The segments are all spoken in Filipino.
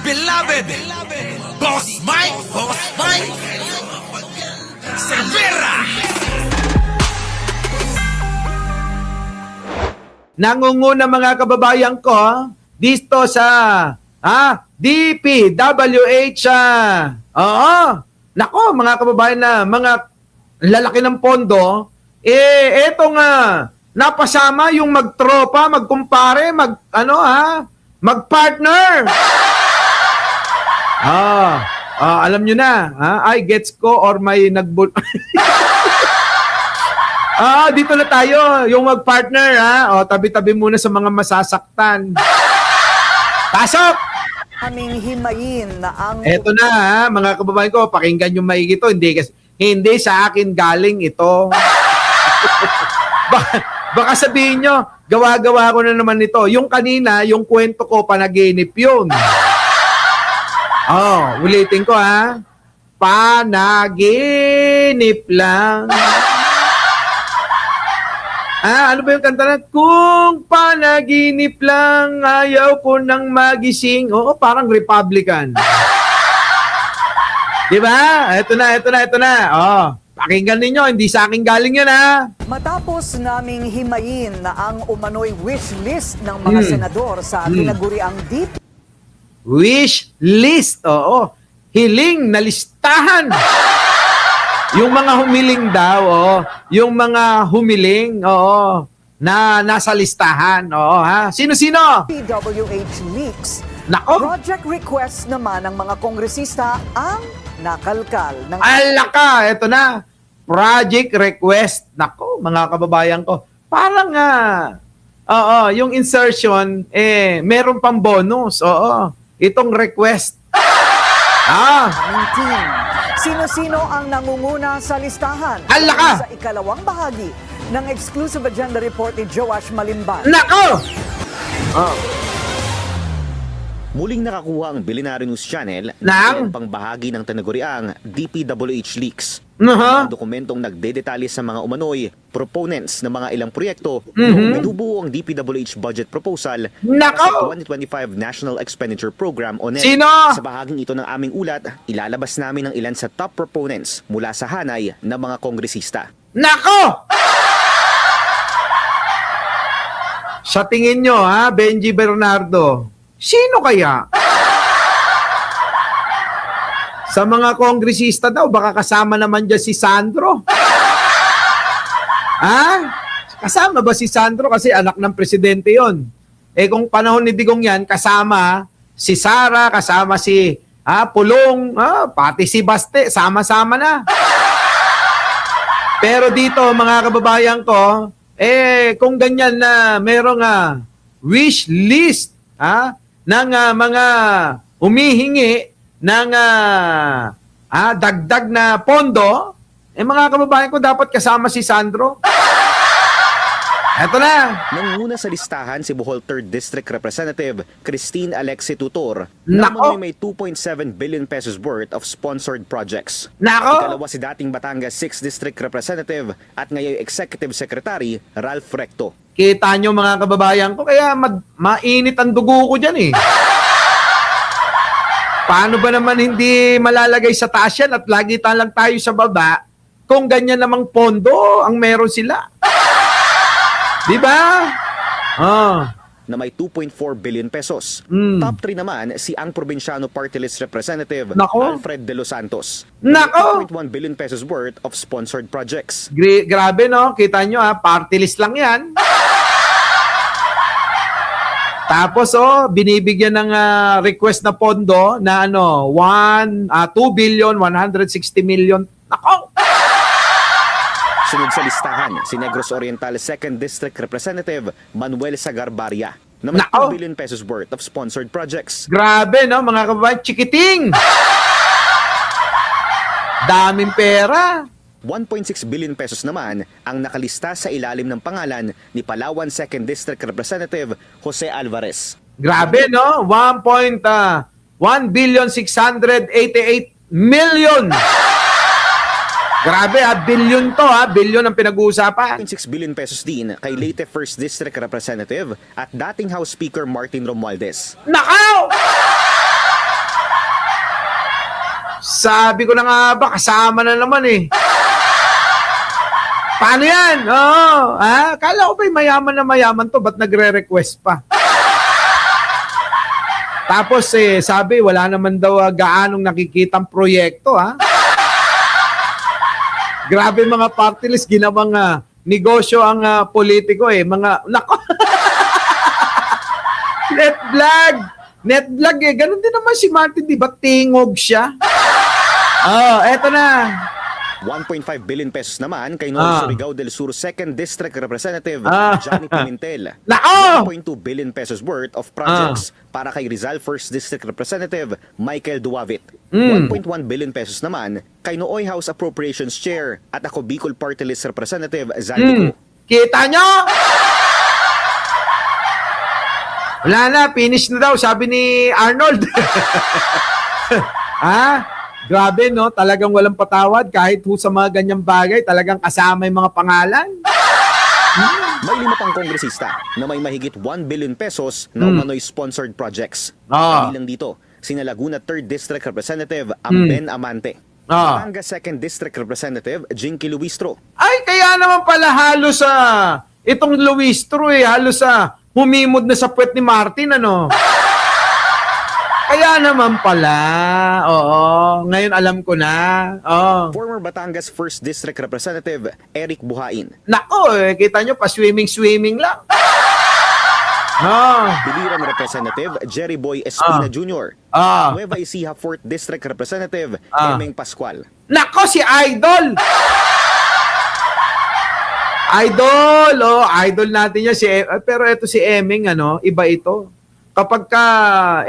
beloved Boss Mike Cervera. Nangunguna mga kababayan ko dito sa DPWH. Oo. Nako mga kababayan na mga lalaki ng pondo, eto nga napasama yung magtropa, magkumpare, magpartner. Alam nyo na, I gets ko or may nagbul... dito na tayo, yung magpartner, tabi-tabi muna sa mga masasaktan. Pasok! Aming himayin na ang... Eto na, mga kababayan ko, pakinggan yung maigi to. Hindi sa akin galing ito. Baka sabihin nyo, gawa-gawa ko na naman ito. Yung kanina, yung kwento ko, panaginip yun. Ulitin ko panaginip lang. Ano ba yung kanta na? Kung panaginip lang, ayaw ko nang magising. Oo, parang Republican. Diba? Ito na. Pakinggan ninyo, hindi sa akin galing yun Matapos naming himayin na ang umano'y wish list ng mga senador sa tinaguriang DP. Wish list, oo. Hiling na listahan. Yung mga humiling daw, yung mga humiling, na nasa listahan, Sino-sino? DPWH leaks. Nako. Project request naman ng mga kongresista ang nakalkal ng... Alaka, eto na. Project request. Nako, mga kababayan ko. Parang yung insertion, meron pang bonus. Itong request. aming team. Sino-sino ang nangunguna sa listahan? Alaka! Sa ikalawang bahagi ng exclusive agenda report ni Joash Malimban. Nako! Muling nakakuha ang Billionaire News Channel Nang? ng pangbahagi ng tinaguriang DPWH leaks. Mga dokumentong nagdedetalye sa mga umano'y proponents ng mga ilang proyekto noong binubuo ang DPWH budget proposal Nako! sa 2025 National Expenditure Program o NEP. Sino? Sa bahaging ito ng aming ulat, ilalabas namin ang ilan sa top proponents mula sa hanay ng mga kongresista. Nako! Sa tingin nyo, Benji Bernardo, sino kaya? Sa mga kongresista daw, baka kasama naman dyan si Sandro. Kasama ba si Sandro? Kasi anak ng presidente yon. Kung panahon ni Digong yan, kasama si Sara, kasama si Pulong, pati si Baste, sama-sama na. Pero dito, mga kababayan ko, kung ganyan na merong wish list ng mga humihingi ng dagdag na pondo, mga kababayan ko, dapat kasama si Sandro. Eto na. Nanguna sa listahan si Bohol 3rd District Representative Christine Alexi Tutor Nako. na may 2.7 billion pesos worth of sponsored projects. Nako. Ikalawa si dating Batangas 6th District Representative at ngayon Executive Secretary Ralph Recto. Kita nyo mga kababayan ko, kaya mainit ang dugo ko dyan Paano ba naman hindi malalagay sa taas yan at lagi lang tayo sa baba kung ganyan namang pondo ang meron sila? Diba? Na may 2.4 billion pesos. Top 3 naman si ang Probinsyano Party List Representative Nako. Alfred De Los Santos. Nako. 2.1 billion pesos worth of sponsored projects. Grabe no, kita nyo party list lang yan. Tapos binibigyan ng request na pondo na 2 billion 160 million. Nako! Sunod sa listahan, si Negros Oriental 2nd District Representative Manuel Sagarbaria na may Nako! 2 billion pesos worth of sponsored projects. Grabe no, mga kababayan, chikiting! Daming pera. 1.6 billion pesos naman ang nakalista sa ilalim ng pangalan ni Palawan 2nd District Representative Jose Alvarez. Grabe no, 1 billion 688 million. Grabe billion to billion ang pinag-uusapan. 1.6 billion pesos din kay Leyte 1st District Representative at dating House Speaker Martin Romualdez. Nakaw! Sabi ko na nga ba, kasama na naman eh. Paano yan? Oo. Kala ko ba mayaman na mayaman to, ba't nagre-request pa? Tapos sabi, wala naman daw gaanong nakikitang proyekto, ha? Grabe mga party list, ginawang negosyo ang politiko eh. Nako! Net vlog eh. Ganun din naman si Martin, di ba? Tingog siya. Eto na. 1.5 billion pesos naman kay Noel Surigao del Sur 2nd District Representative Johnny Pimentel. Nako! 1.2 billion pesos worth of projects para kay Rizal 1st District Representative Michael Duavit. 1.1 billion pesos naman kay Nooy House Appropriations Chair at ako Bicol Party List Representative Zaldico. Kita nyo? Wala na, finish na daw, sabi ni Arnold. Grabe, no? Talagang walang patawad. Kahit sa mga ganyang bagay, talagang kasama yung mga pangalan. May 5 pang kongresista na may mahigit 1 billion pesos na umano'y sponsored projects. Kabilang dito, sina Laguna 3rd District Representative Amben Amante. Batangas 2nd District Representative Jinky Luistro. Ay, kaya naman pala halos itong Luistro halos humimod na sa puwet ni Martin, ano? Kaya naman pala. Oo, ngayon alam ko na. Former Batangas 1st District Representative Eric Buhain. Nako, kita nyo, pa-swimming lang. Biliran Representative Jerry Boy Espina Jr. Nueva Ecija 4th District Representative Emeng Pascual. Nako, si Idol! Idol natin yan. Pero ito si Emeng, iba ito. Kapag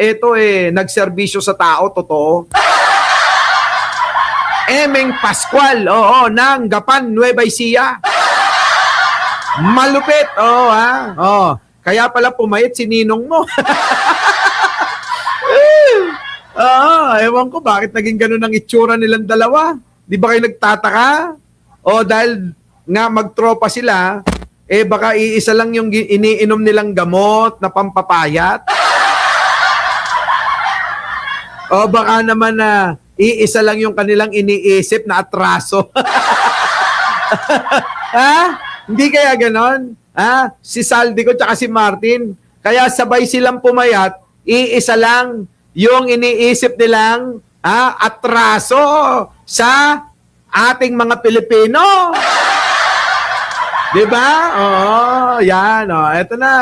ito nagserbisyo sa tao, totoo. Emeng Pascual, ng Gapan, Nueva Ecija. Malupit, Kaya pala pumayat si ninong mo. Ewan ko bakit naging ganun ang itsura nilang dalawa. Di ba kayo nagtataka? Dahil nga magtropa sila, baka iisa lang yung iniinom nilang gamot na pampapayat. O baka naman iisa lang yung kanilang iniisip na atraso. Hindi kaya ganon? Si Saldico tsaka si Martin, kaya sabay silang pumayat, iisa lang yung iniisip nilang atraso sa ating mga Pilipino. Diba? Yan. Eto na.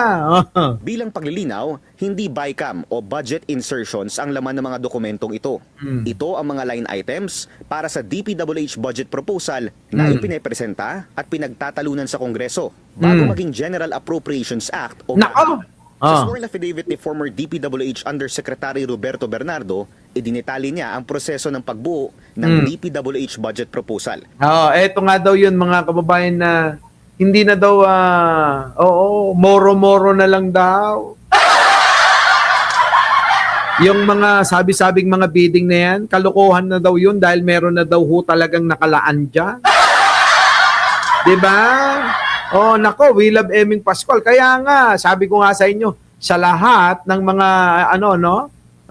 Bilang paglilinaw, hindi BICAM o budget insertions ang laman ng mga dokumentong ito. Ito ang mga line items para sa DPWH budget proposal na ipinapresenta at pinagtatalunan sa Kongreso bago maging General Appropriations Act o Nako! Sa sworn affidavit ni former DPWH Undersecretary Roberto Bernardo, idinitali niya ang proseso ng pagbuo ng DPWH budget proposal. Eto nga daw yun mga kababayan na hindi na daw, moro-moro na lang daw. Yung mga sabi-sabing mga bidding na yan, kalokohan na daw yun dahil meron na daw talagang nakalaan dyan. Diba? Nako, we love Emeng Pascual. Kaya nga, sabi ko nga sa inyo, sa lahat ng mga,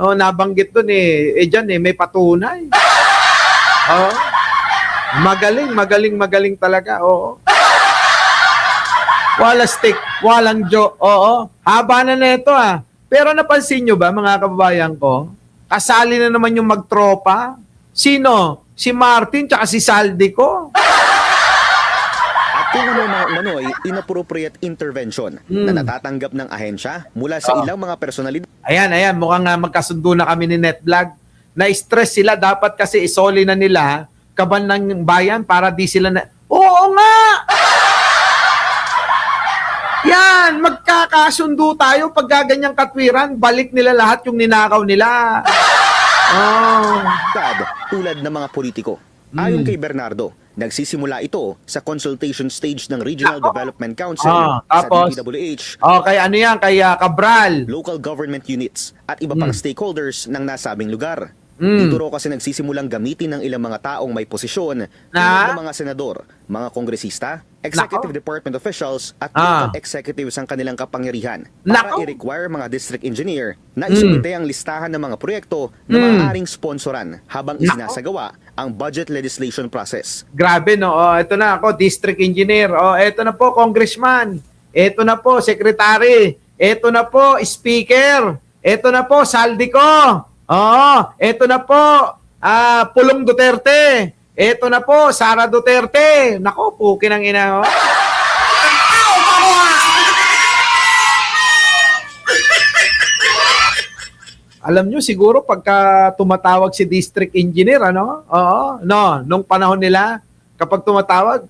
nabanggit doon dyan may patunay. Magaling talaga, Wala stick, walang joke. Haba na ito Pero napansin nyo ba mga kababayan ko? Kasali na naman yung magtropa. Sino? Si Martin tsaka si Saldico. At kung ano mga umano'y inappropriate intervention na natatanggap ng ahensya mula sa ilang mga personalidad. Ayan, mukhang magkasundo na kami ni Netvlog. Na-stress sila, dapat kasi isoli na nila kaban ng bayan para di sila na... Oo nga! Yan, magkakasundo tayo pag gaganyang katwiran, balik nila lahat yung ninakaw nila. Tulad ng mga politiko. Ayon kay Bernardo, nagsisimula ito sa consultation stage ng Regional Development Council sa DPWH. Kay kay Cabral. Local government units at iba pang stakeholders ng nasabing lugar. Dito raw kasi nagsisimulang gamitin ng ilang mga taong may posisyon, tulad ng mga senador, mga kongresista, executive department officials at local executives ang kanilang kapangyarihan para i-require mga district engineer na isumite ang listahan ng mga proyekto na maaaring sponsoran habang isinasagawa ang budget legislation process. Grabe, no? Oh, ito na ako, district engineer. Oh, ito na po, congressman. Ito na po, secretary. Ito na po, speaker. Ito na po, saldi ko. Oh, ito na po, Pulong Duterte. Ito na po, Sara Duterte. Nako, pukin ang ina. Oh. Alam nyo, siguro pagka tumatawag si district engineer, ano? Oo, no, nung panahon nila, kapag tumatawag,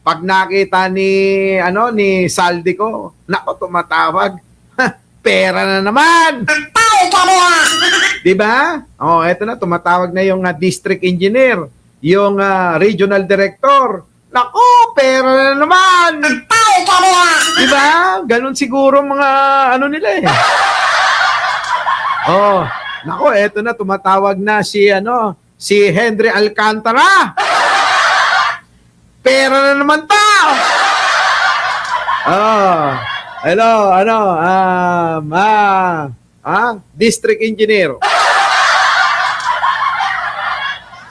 pag nakita ni Saldi ko, nako, tumatawag. Pera na naman. Di ba? Oh, eto na, tumatawag na yung district engineer, yung regional director. Nako, pera na naman. Di ba? Ganun siguro mga nila eh. Oh, nako, eto na, tumatawag na si Henry Alcantara. Pera na naman tao. Oh. Hello, district engineer.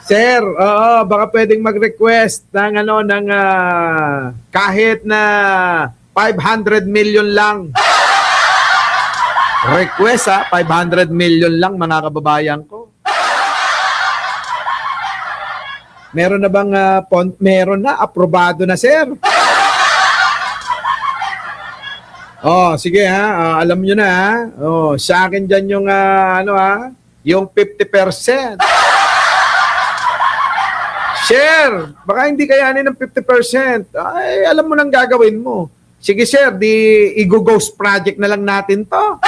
Sir, baka pwedeng mag-request ng kahit na 500 million lang. Request 500 million lang, mga kababayan ko. Meron na bang meron na, aprobado na, sir. Oh, sige alam nyo na Oh, sa akin diyan yung yung 50%. Sir, baka hindi kayanin ng 50%. Ay, alam mo nang gagawin mo. Sige sir, di i-ghost project na lang natin to.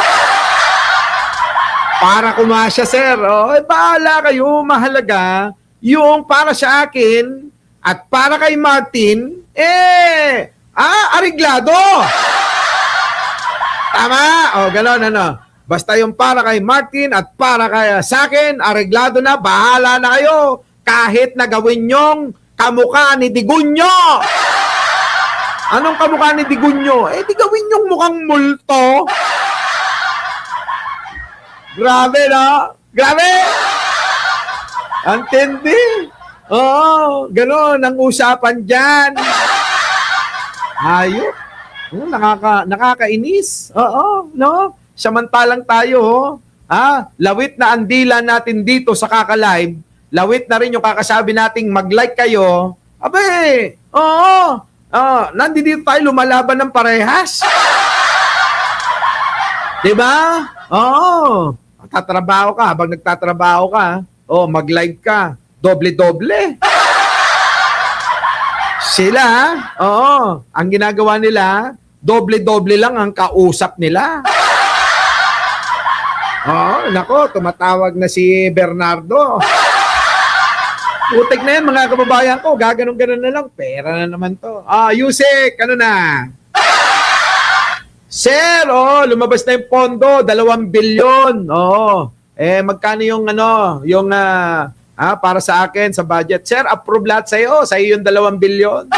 Para kumasya sir. Oh, bahala kayo, mahalaga yung para sa akin at para kay Martin, ariglado. Tama? O, gano'n, Basta yung para kay Martin at para kay sa akin, areglado na, bahala na kayo. Kahit na gawin nyong kamukha ni Digunyo. Anong kamukha ni Digunyo? Di gawin nyong mukhang multo. Grabe, no? Grabe! Antindi? Oo, gano'n ang usapan dyan. Ayop. Nakakainis. Oo, no? Samantalang tayo, lawit na ang dila natin dito sa Kaka-Live, lawit na rin yung kakasabi nating mag-like kayo. Abe, nandito tayo lumalaban ng parehas. Diba? Oo. Tatrabaho ka, habang nagtatrabaho ka, mag-like ka, doble-doble. Sila, ang ginagawa nila, doble-doble lang ang kausap nila. Nako, tumatawag na si Bernardo. Utik na yan, mga kababayan ko, gaganon-ganon na lang, pera na naman to. Yusek, na? Sir, lumabas na yung pondo, 2 bilyon. Magkano yung para sa akin, sa budget. Sir, approve lahat sa'yo. Sa'yo yung 2 bilyon.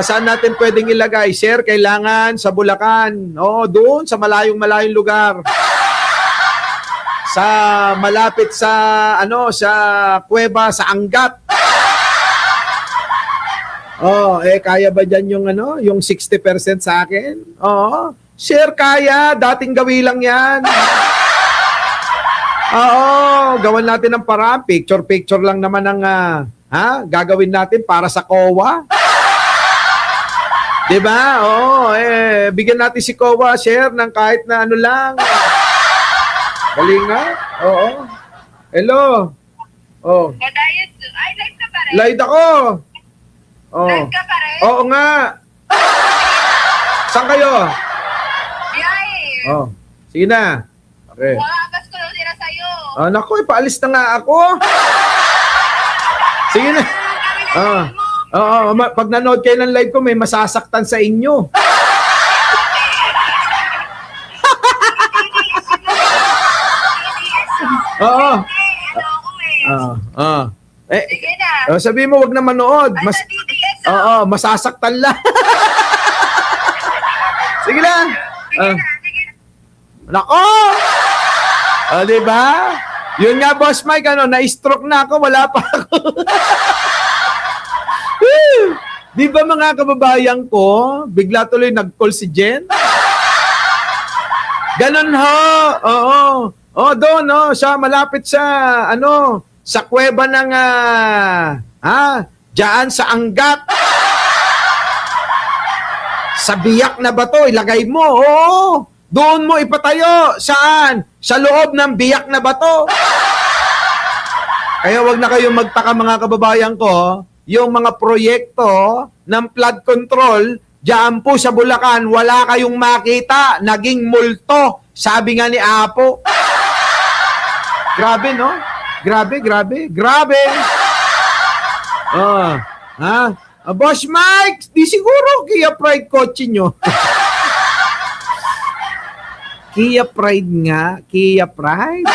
Saan natin pwedeng ilagay? Sir, kailangan sa Bulacan. Doon, sa malayong lugar. Sa malapit sa, sa kuweba, sa Angat. Kaya ba dyan yung 60% sa akin? Sir, kaya. Dating gawi lang yan. Gawan natin ng paraan. Picture lang naman ang gagawin natin para sa COA. Diba? Bigyan natin si COA, sir, ng kahit na lang. Galing nga. Hello. Ay, live ka pa rin? Live ako. Live ka pa rin? Oo nga. Saan kayo? Yay! Sige na. Okay. Wakas ko lang sila sa'yo. Naku, paalis na nga ako. Sige na. Pag nanood kayo ng live ko, may masasaktan sa inyo. Oo. Ano ako eh. Eh, Sige na. sabihin mo, wag na manood. Ay, Mas, sa DDS. masasaktan lang. Sige lang. Sige na, sige na. Nako! Di ba? Yun nga, Boss Mike, na-stroke na ako, wala pa ako. Di ba mga kababayan ko, bigla tuloy nag-call si Jen? Ganon ho. Oo. Doon, siya malapit sa, sa kuweba ng, diyan sa Angat. Sa biyak na bato, ilagay mo. Oo. Doon mo ipatayo. Saan? Sa loob ng biyak na bato. Kaya wag na kayong magtaka mga kababayan ko, yung mga proyekto ng flood control, diyan po sa Bulacan, wala kayong makita. Naging multo. Sabi nga ni Apo. Grabe, no? Grabe. Boss Mike, di siguro Kia Pride kotse nyo. Kia Pride nga. Kia Pride?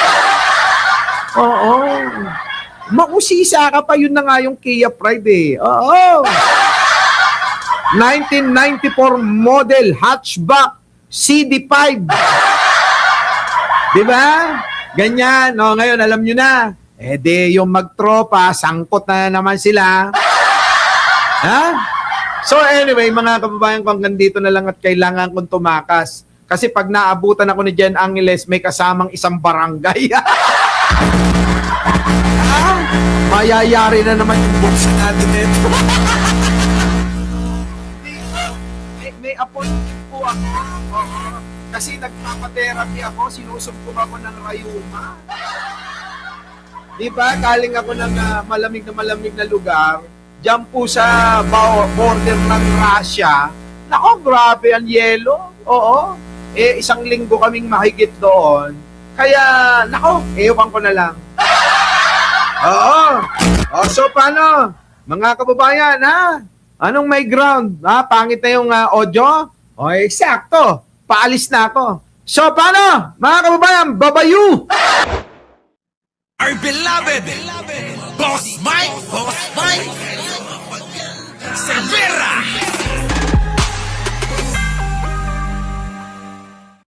Oo. Mausisa ka pa, yun na nga yung Kia Pride eh. Oo. 1994 model hatchback CD5. Diba? Ganyan. Ngayon, alam nyo na. Yung magtropa, sangkot na naman sila. Ha? So anyway, mga kababayan ko, hanggang dito na lang at kailangan kong tumakas. Kasi pag naabutan ako ni Jen Angeles, may kasamang isang barangay. Mayayari na naman yung bulsa natin nito. may appointment po ako. Kasi nagpapatherapy ako, sinusumpong ako ng rayuma. Diba, galing ako ng malamig na lugar, diyan po sa border ng Russia. Nako, grabe ang yelo. Oo. Isang linggo kaming mahigit doon. Kaya, nako, ewan ko na lang. Oo. So, paano? Mga kababayan, ha? Anong may ground? Pangit na yung audio? Eksakto. Paalis na ako. So, paano? Mga kababayan, babayu! Our beloved Boss Mike Cervera.